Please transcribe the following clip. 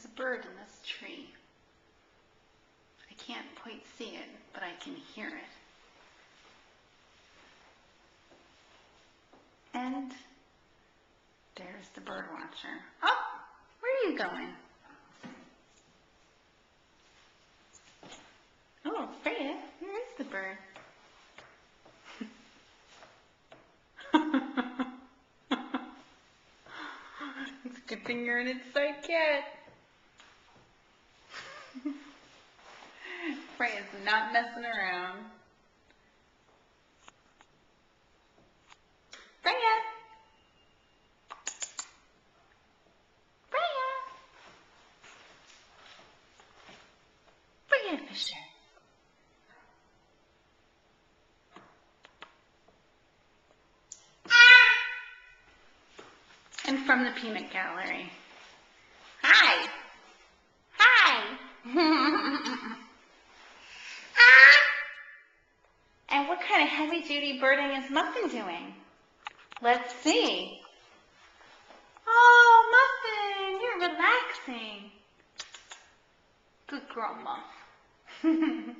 There's a bird in this tree. I can't quite see it, but I can hear it. And there's the bird watcher. Oh, where are you going? Oh, Freya, where is the bird? It's a good thing you're an inside cat. Freya's not messing around. Freya! Freya! Freya Fisher. And from the Peanut Gallery. Hi! Hi! And what kind of heavy-duty birding is Muffin doing? Let's see. Oh, Muffin, you're relaxing. Good girl, Muff.